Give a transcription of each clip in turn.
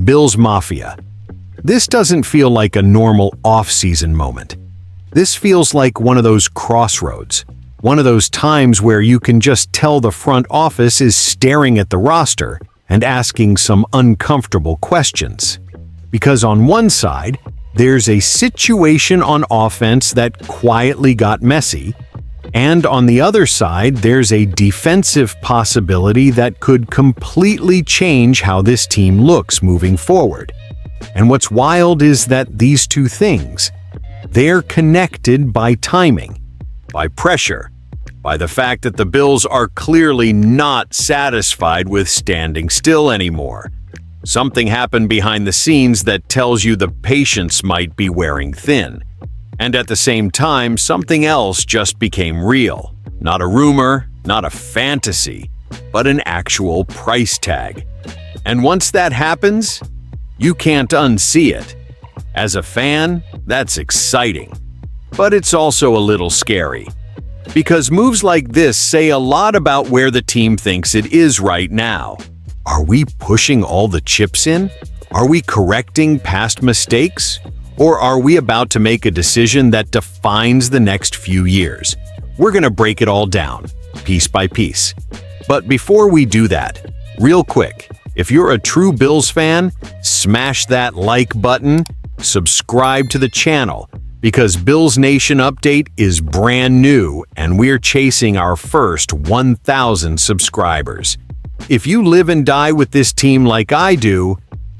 Bills Mafia. This doesn't feel like a normal off-season moment. This feels like one of those crossroads, one of those times where you can just tell the front office is staring at the roster and asking some uncomfortable questions. Because on one side, there's a situation on offense that quietly got messy, and on the other side, there's a defensive possibility that could completely change how this team looks moving forward. And what's wild is that these two things, they're connected by timing, by pressure, by the fact that the Bills are clearly not satisfied with standing still anymore. Something happened behind the scenes that tells you the patience might be wearing thin. And at the same time, something else just became real. Not a rumor, not a fantasy, but an actual price tag. And once that happens, you can't unsee it. As a fan, that's exciting. But it's also a little scary. Because moves like this say a lot about where the team thinks it is right now. Are we pushing all the chips in? Are we correcting past mistakes? Or are we about to make a decision that defines the next few years? We're going to break it all down, piece by piece. But before we do that, real quick, if you're a true Bills fan, smash that like button, subscribe to the channel, because Bills Nation Update is brand new and we're chasing our first 1,000 subscribers. If you live and die with this team like I do,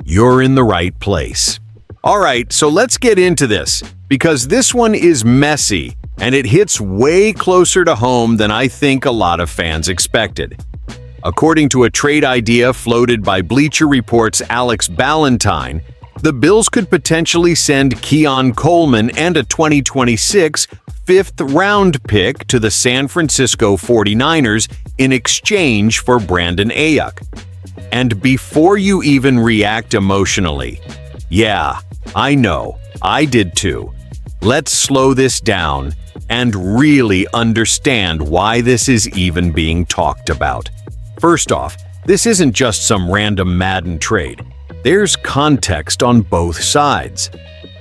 you're in the right place. Alright, so let's get into this, because this one is messy, and it hits way closer to home than I think a lot of fans expected. According to a trade idea floated by Bleacher Report's Alex Ballantyne, the Bills could potentially send Keon Coleman and a 2026 fifth-round pick to the San Francisco 49ers in exchange for Brandon Ayuk. And before you even react emotionally, yeah, I know, I did too. Let's slow this down and really understand why this is even being talked about. First off, this isn't just some random Madden trade. There's context on both sides.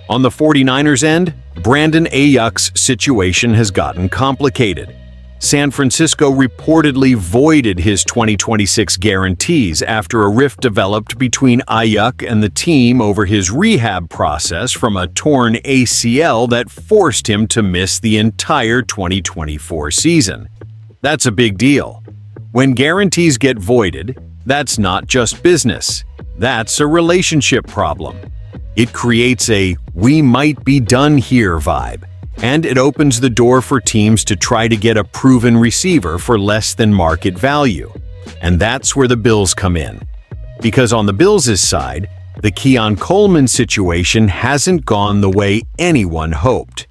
On the 49ers end, Brandon Ayuk's situation has gotten complicated. San Francisco reportedly voided his 2026 guarantees after a rift developed between Ayuk and the team over his rehab process from a torn ACL that forced him to miss the entire 2024 season. That's a big deal. When guarantees get voided, that's not just business. That's a relationship problem. It creates a "we might be done here" vibe. And it opens the door for teams to try to get a proven receiver for less than market value. And that's where the Bills come in. Because on the Bills' side, the Keon Coleman situation hasn't gone the way anyone hoped.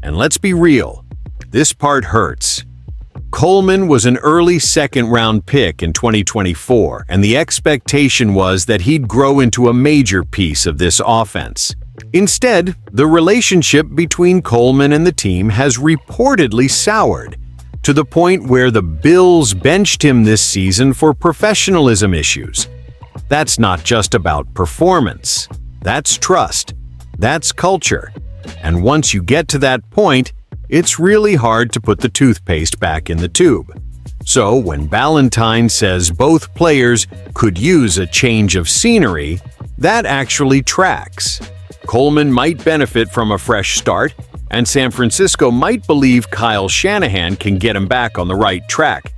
And let's be real, this part hurts. Coleman was an early second-round pick in 2024, and the expectation was that he'd grow into a major piece of this offense. Instead, the relationship between Coleman and the team has reportedly soured, to the point where the Bills benched him this season for professionalism issues. That's not just about performance. That's trust. That's culture. And once you get to that point, it's really hard to put the toothpaste back in the tube. So when Ballantyne says both players could use a change of scenery, that actually tracks. Coleman might benefit from a fresh start, and San Francisco might believe Kyle Shanahan can get him back on the right track.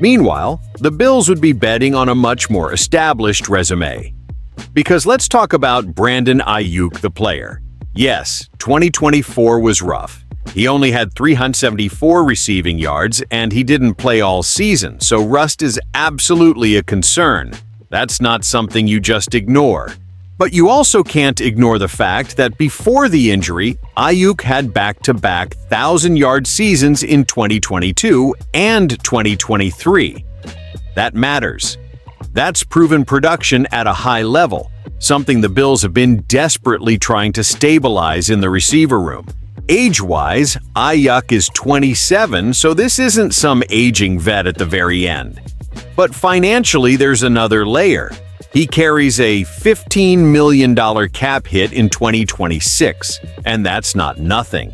Meanwhile, the Bills would be betting on a much more established resume. Because let's talk about Brandon Ayuk, the player. Yes, 2024 was rough. He only had 374 receiving yards, and he didn't play all season, so rust is absolutely a concern. That's not something you just ignore. But you also can't ignore the fact that before the injury, Ayuk had back-to-back 1,000-yard seasons in 2022 and 2023. That matters. That's proven production at a high level, something the Bills have been desperately trying to stabilize in the receiver room. Age-wise, Ayuk is 27, so this isn't some aging vet at the very end. But financially, there's another layer. He carries a $15 million cap hit in 2026, and that's not nothing.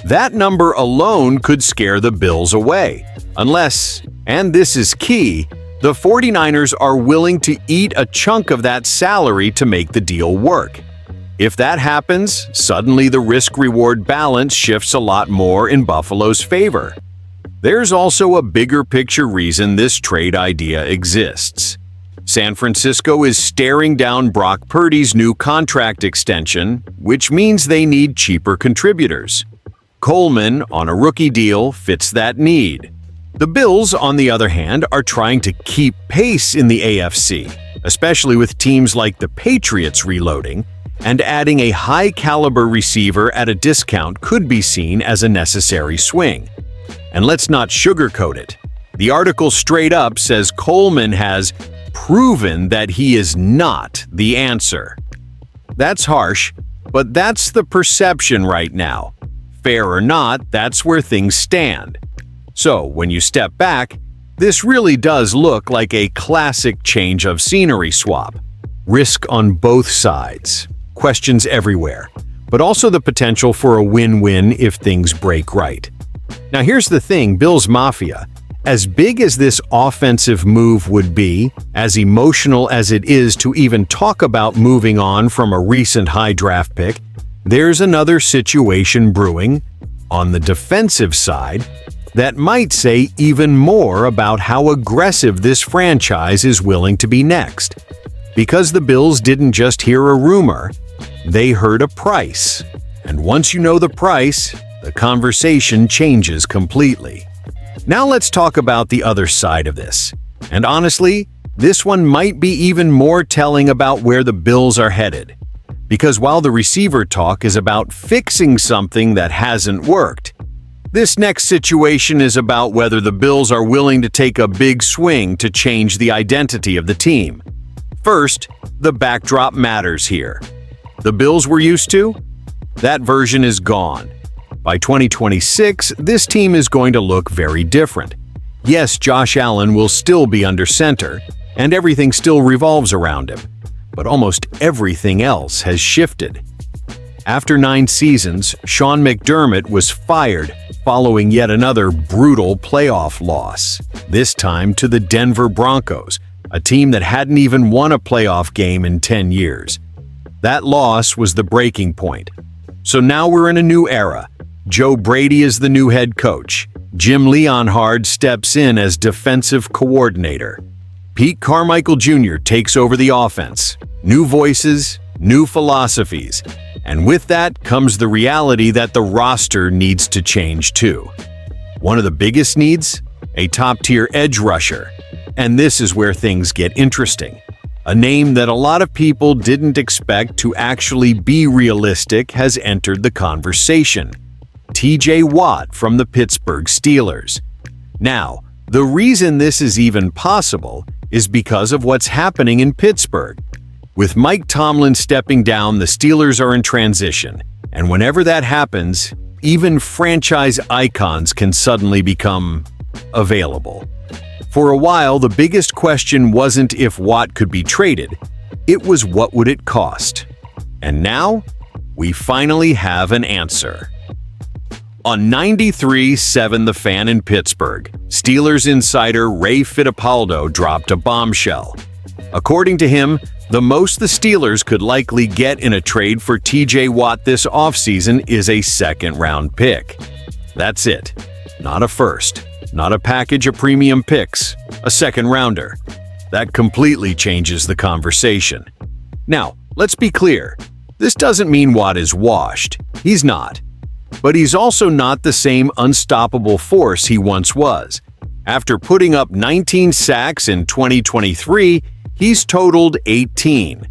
That number alone could scare the Bills away, unless, and this is key, the 49ers are willing to eat a chunk of that salary to make the deal work. If that happens, suddenly the risk-reward balance shifts a lot more in Buffalo's favor. There's also a bigger picture reason this trade idea exists. San Francisco is staring down Brock Purdy's new contract extension, which means they need cheaper contributors. Coleman, on a rookie deal, fits that need. The Bills, on the other hand, are trying to keep pace in the AFC, especially with teams like the Patriots reloading, and adding a high-caliber receiver at a discount could be seen as a necessary swing. And let's not sugarcoat it. The article straight up says Coleman has proven that he is not the answer. That's harsh, but that's the perception right now. Fair or not, that's where things stand. So, when you step back, this really does look like a classic change of scenery swap. Risk on both sides, questions everywhere, but also the potential for a win-win if things break right. Now here's the thing, Bills Mafia. As big as this offensive move would be, as emotional as it is to even talk about moving on from a recent high draft pick, there's another situation brewing, on the defensive side, that might say even more about how aggressive this franchise is willing to be next. Because the Bills didn't just hear a rumor, they heard a price. And once you know the price, the conversation changes completely. Now let's talk about the other side of this. And honestly, this one might be even more telling about where the Bills are headed. Because while the receiver talk is about fixing something that hasn't worked, this next situation is about whether the Bills are willing to take a big swing to change the identity of the team. First, the backdrop matters here. The Bills we're used to? That version is gone. By 2026, this team is going to look very different. Yes, Josh Allen will still be under center, and everything still revolves around him. But almost everything else has shifted. After 9 seasons, Sean McDermott was fired following yet another brutal playoff loss, this time to the Denver Broncos, a team that hadn't even won a playoff game in 10 years. That loss was the breaking point. So now we're in a new era. Joe Brady is the new head coach. Jim Leonhard steps in as defensive coordinator. Pete Carmichael Jr. takes over the offense. New voices, new philosophies. And with that comes the reality that the roster needs to change too. One of the biggest needs? A top-tier edge rusher. And this is where things get interesting. A name that a lot of people didn't expect to actually be realistic has entered the conversation. T.J. Watt from the Pittsburgh Steelers. Now, the reason this is even possible is because of what's happening in Pittsburgh. With Mike Tomlin stepping down, the Steelers are in transition, and whenever that happens, even franchise icons can suddenly become available. For a while, the biggest question wasn't if Watt could be traded, it was what would it cost. And now, we finally have an answer. On 93.7 The Fan in Pittsburgh, Steelers insider Ray Fittipaldo dropped a bombshell. According to him, the most the Steelers could likely get in a trade for T.J. Watt this offseason is a second-round pick. That's it. Not a first, not a package of premium picks, a second-rounder. That completely changes the conversation. Now, let's be clear. This doesn't mean Watt is washed. He's not. But he's also not the same unstoppable force he once was. After putting up 19 sacks in 2023, he's totaled 18.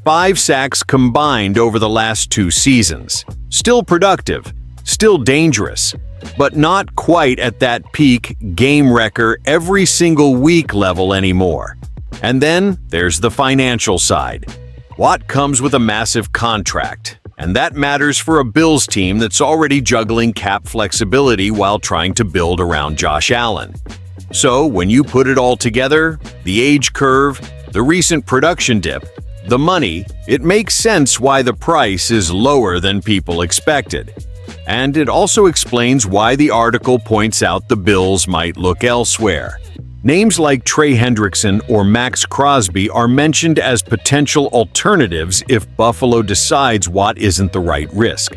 5 sacks combined over the last 2 seasons. Still productive, still dangerous, but not quite at that peak game wrecker every single week level anymore. And then there's the financial side. Watt comes with a massive contract. And that matters for a Bills team that's already juggling cap flexibility while trying to build around Josh Allen. So, when you put it all together, the age curve, The recent production dip, the money, it makes sense why the price is lower than people expected. And it also explains why the article points out the Bills might look elsewhere. Names like Trey Hendrickson or Max Crosby are mentioned as potential alternatives if Buffalo decides Watt isn't the right risk.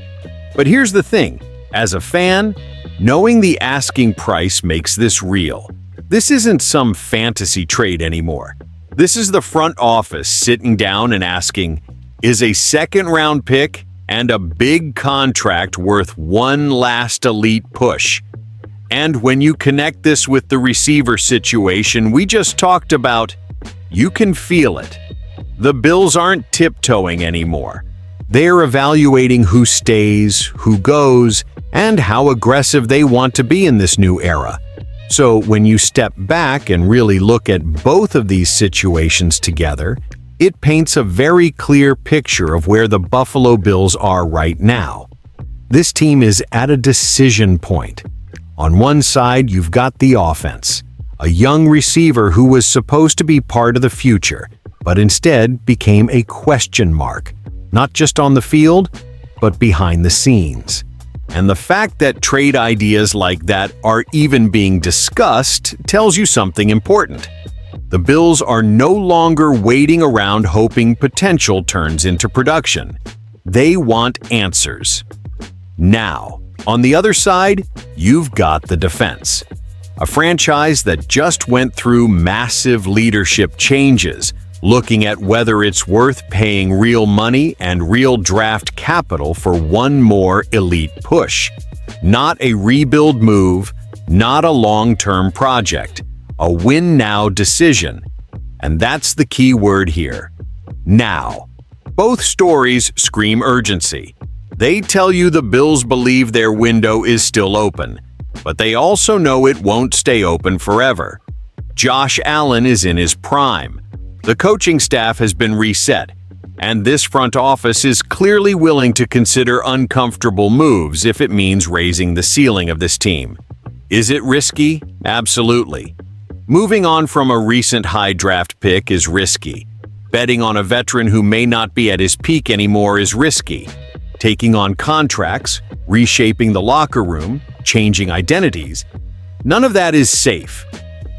But here's the thing, as a fan, knowing the asking price makes this real. This isn't some fantasy trade anymore. This is the front office sitting down and asking, is a second-round pick and a big contract worth one last elite push? And when you connect this with the receiver situation we just talked about, you can feel it. The Bills aren't tiptoeing anymore. They're evaluating who stays, who goes, and how aggressive they want to be in this new era. So when you step back and really look at both of these situations together, it paints a very clear picture of where the Buffalo Bills are right now. This team is at a decision point. On one side, you've got the offense, a young receiver who was supposed to be part of the future, but instead became a question mark, not just on the field, but behind the scenes. And the fact that trade ideas like that are even being discussed tells you something important. The Bills are no longer waiting around hoping potential turns into production. They want answers. Now, on the other side, you've got the defense. A franchise that just went through massive leadership changes, looking at whether it's worth paying real money and real draft capital for one more elite push. Not a rebuild move, not a long-term project, a win-now decision. And that's the key word here. Now. Both stories scream urgency. They tell you the Bills believe their window is still open, but they also know it won't stay open forever. Josh Allen is in his prime. The coaching staff has been reset, and this front office is clearly willing to consider uncomfortable moves if it means raising the ceiling of this team. Is it risky? Absolutely. Moving on from a recent high draft pick is risky. Betting on a veteran who may not be at his peak anymore is risky. Taking on contracts, reshaping the locker room, changing identities, none of that is safe.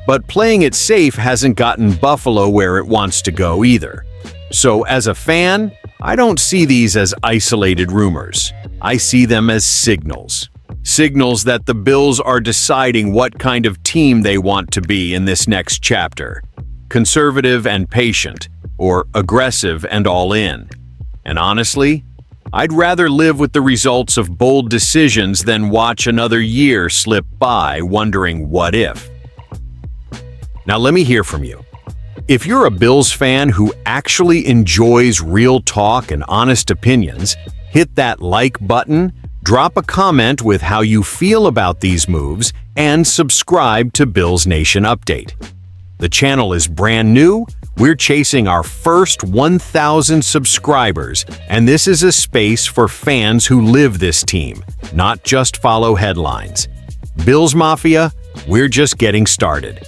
But playing it safe hasn't gotten Buffalo where it wants to go either. So as a fan, I don't see these as isolated rumors. I see them as signals. Signals that the Bills are deciding what kind of team they want to be in this next chapter. Conservative and patient, or aggressive and all in. And honestly, I'd rather live with the results of bold decisions than watch another year slip by wondering what if. Now let me hear from you. If you're a Bills fan who actually enjoys real talk and honest opinions, hit that like button, drop a comment with how you feel about these moves, and subscribe to Bills Nation Update. The channel is brand new, we're chasing our first 1,000 subscribers, and this is a space for fans who live this team, not just follow headlines. Bills Mafia, we're just getting started.